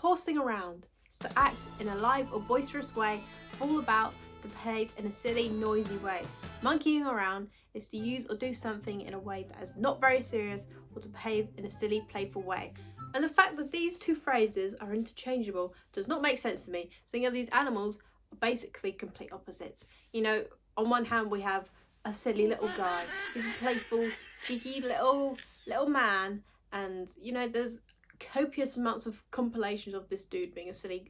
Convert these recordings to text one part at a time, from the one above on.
horsing around is to act in a live or boisterous way, fool about, to behave in a silly, noisy way. Monkeying around is to use or do something in a way that is not very serious or to behave in a silly, playful way. And the fact that these two phrases are interchangeable does not make sense to me, seeing as these animals are basically complete opposites. You know, on one hand we have a silly little guy, he's a playful, cheeky little man, and you know, there's copious amounts of compilations of this dude being a silly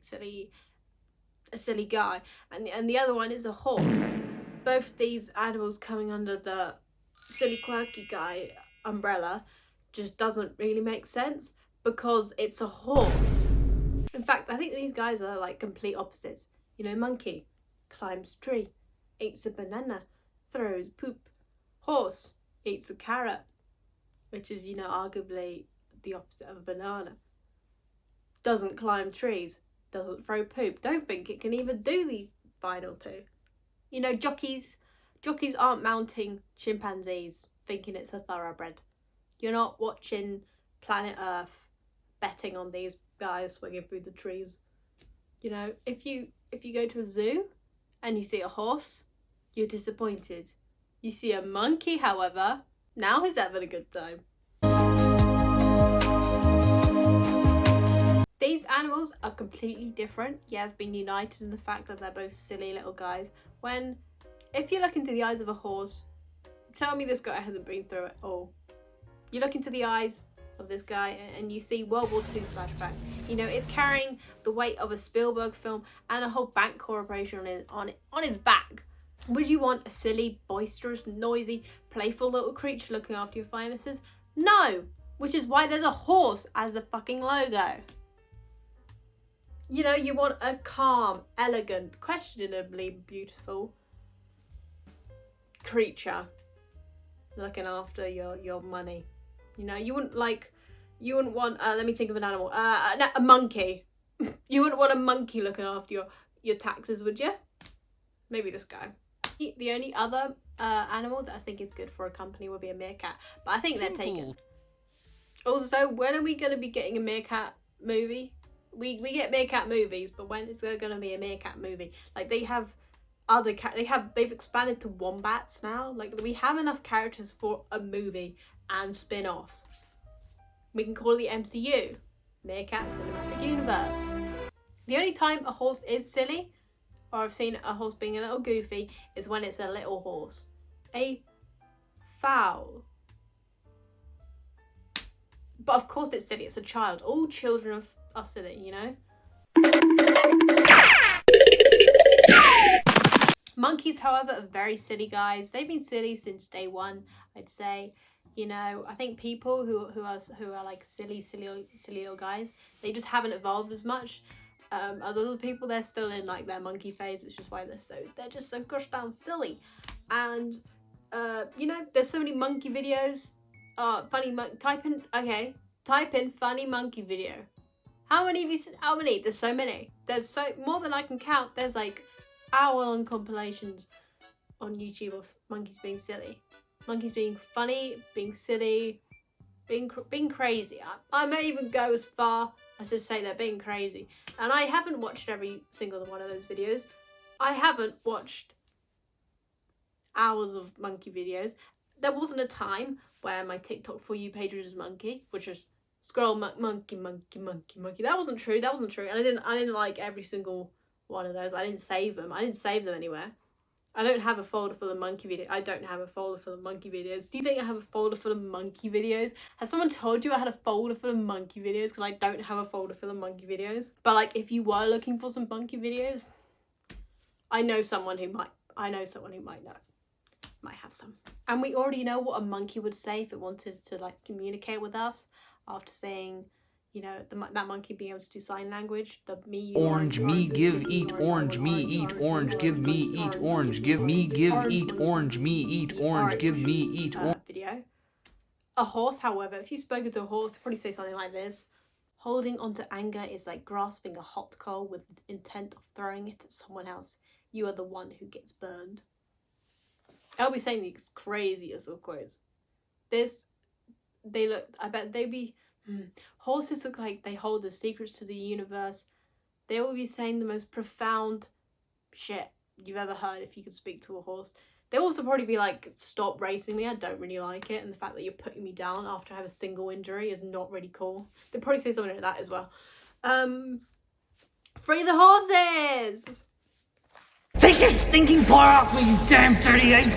guy, and the other one is a horse. Both these animals coming under the silly quirky guy umbrella just doesn't really make sense because it's a horse. In fact, I think these guys are like complete opposites. You know, monkey climbs tree, eats a banana, throws poop. Horse eats a carrot, which is, you know, arguably the opposite of a banana. Doesn't climb trees, doesn't throw poop. Don't think it can even do the final two. You know, jockeys aren't mounting chimpanzees thinking it's a thoroughbred. You're not watching Planet Earth betting on these guys swinging through the trees. You know, if you go to a zoo and you see a horse, you're disappointed. You see a monkey, however, now he's having a good time. These animals are completely different, yet have been united in the fact that they're both silly little guys. When, if you look into the eyes of a horse, tell me this guy hasn't been through it all. You look into the eyes of this guy and you see World War II flashbacks. You know, it's carrying the weight of a Spielberg film and a whole bank corporation on his back. Would you want a silly, boisterous, noisy, playful little creature looking after your finances? No! Which is why there's a horse as a fucking logo. You know, you want a calm, elegant, questionably beautiful creature looking after your money. You know, you wouldn't want, let me think of an animal, a monkey. You wouldn't want a monkey looking after your taxes, would you? Maybe this guy. The only other animal that I think is good for a company would be a meerkat, but I think they're taken. Also, when are we going to be getting a meerkat movie? We get meerkat movies, but when is there going to be a meerkat movie? Like, they've expanded to wombats now. Like, we have enough characters for a movie and spin-offs. We can call it the MCU, Meerkat Cinematic Universe. The only time a horse is silly, or I've seen a horse being a little goofy, is when it's a little horse. A fowl. But of course it's silly, it's a child. All children are silly, you know? Monkeys, however, are very silly guys. They've been silly since day one, I'd say. You know, I think people who are like silly little guys, they just haven't evolved as much. As other people, they're still in like their monkey phase, which is why they're just so gosh darn silly. And you know, there's so many monkey videos. Type in funny monkey video. How many have you seen? How many? There's so many. There's so more than I can count. There's like hour-long compilations on YouTube of monkeys being silly, monkeys being funny, being silly, being crazy. I may even go as far as to say they're being crazy. And I haven't watched every single one of those videos. I haven't watched hours of monkey videos. There wasn't a time where my TikTok For You page was just monkey, which was scroll monkey. That wasn't true. And I didn't like every single one of those. I didn't save them anywhere. I don't have a folder full of monkey videos. I don't have a folder full of monkey videos. Do you think I have a folder full of monkey videos? Has someone told you I had a folder full of monkey videos? Because I don't have a folder full of monkey videos. But like, if you were looking for some monkey videos, I know someone who might know. Might have some. And we already know what a monkey would say if it wanted to like communicate with us after saying, you know, that monkey being able to do sign language. The me, orange, me, give, eat, orange, me, eat, orange, give, me, eat, orange, give, me, give, eat, orange, me, eat, orange, give, me, eat, orange. Video. A horse, however, if you've spoken to a horse, they'll probably say something like this. Holding onto anger is like grasping a hot coal with the intent of throwing it at someone else. You are the one who gets burned. I'll be saying these craziest of quotes. I bet they'd be Horses look like they hold the secrets to the universe. They will be saying the most profound shit you've ever heard if you could speak to a horse. They'll also probably be like, stop racing me, I don't really like it, and the fact that you're putting me down after I have a single injury is not really cool. They'll probably say something like that as well. Free the horses! Take your stinking paw off me, you damn dirty ape!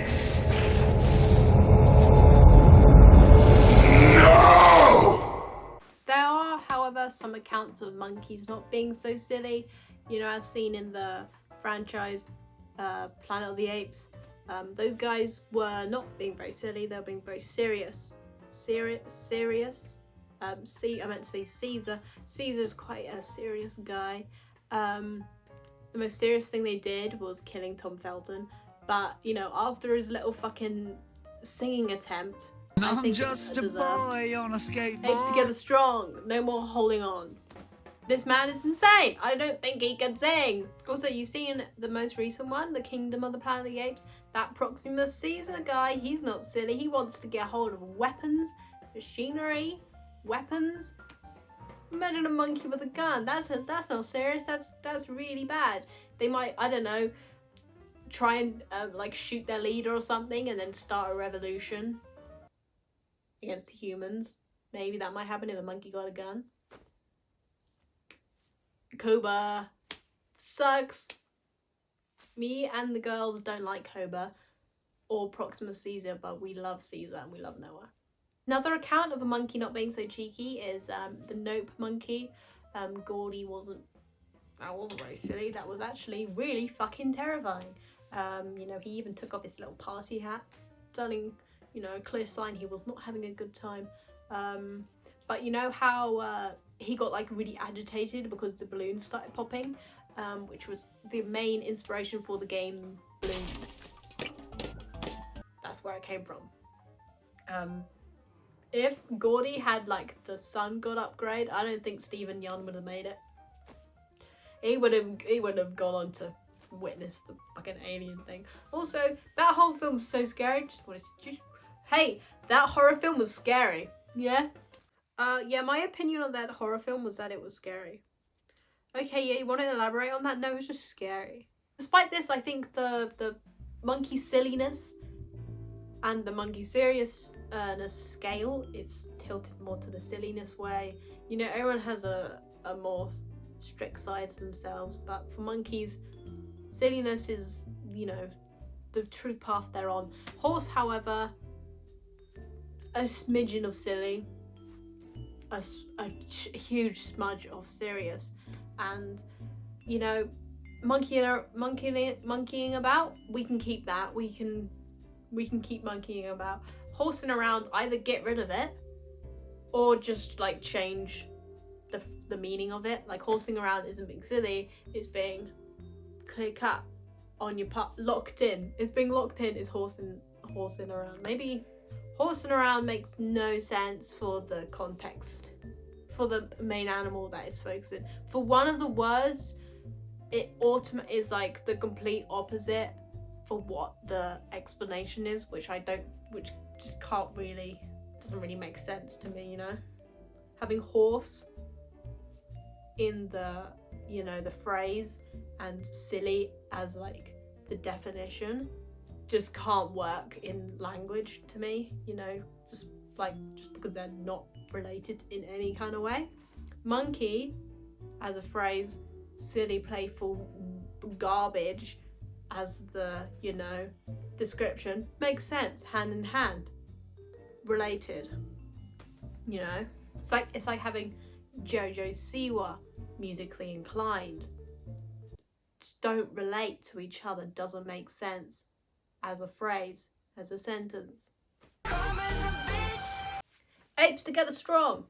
There are, however, some accounts of monkeys not being so silly, you know, as seen in the franchise Planet of the Apes. Those guys were not being very silly, they were being very serious. Serious? I meant to say Caesar. Caesar's quite a serious guy. The most serious thing they did was killing Tom Felton. But, you know, after his little fucking singing attempt, I think just a boy on a skateboard. Apes together strong, no more holding on. This man is insane. I don't think he can sing. Also, you've seen the most recent one, The Kingdom of the Planet of the Apes. That Proximus Caesar guy, he's not silly. He wants to get hold of weapons, machinery, weapons. Imagine a monkey with a gun. That's not serious. That's really bad. They might, I don't know, try and like shoot their leader or something, and then start a revolution against the humans. Maybe that might happen if a monkey got a gun. Koba sucks. Me and the girls don't like Koba or Proximus Caesar, but we love Caesar and we love Noah. Another account of a monkey not being so cheeky is the Nope monkey. Gordy wasn't very silly. That was actually really fucking terrifying. You know, he even took off his little party hat, telling, you know, a clear sign he was not having a good time. But you know how he got like really agitated because the balloons started popping, which was the main inspiration for the game Balloons. That's where it came from. If Gordy had like the Sun God upgrade, I don't think Stephen Young would have made it. He would have gone on to witness the fucking alien thing. Also, that whole film's so scary. Hey, that horror film was scary. Yeah? Yeah, my opinion on that horror film was that it was scary. Okay, yeah, you want to elaborate on that? No, it was just scary. Despite this, I think the monkey silliness and the monkey seriousness scale, it's tilted more to the silliness way. You know, everyone has a more strict side to themselves, but for monkeys, silliness is, you know, the true path they're on. Horse, however, a smidgen of silly, a huge smudge of serious, and you know, monkeying about, we can keep that. We can keep monkeying about. Horsing around, either get rid of it or just like change the meaning of it. Like, horsing around isn't being silly, it's being clear cut on your part, locked in. It's being locked in is horsing around. Maybe horsing around makes no sense for the context, for the main animal that is focusing. For one of the words, it is like the complete opposite for what the explanation is, which just doesn't really make sense to me, you know? Having horse in the, you know, the phrase and silly as like the definition just can't work in language to me, you know, just because they're not related in any kind of way. Monkey as a phrase, silly, playful, garbage as the, you know, description makes sense, hand in hand, related, you know. It's like having Jojo Siwa, musically inclined, just don't relate to each other, doesn't make sense as a phrase, as a sentence. Apes together strong.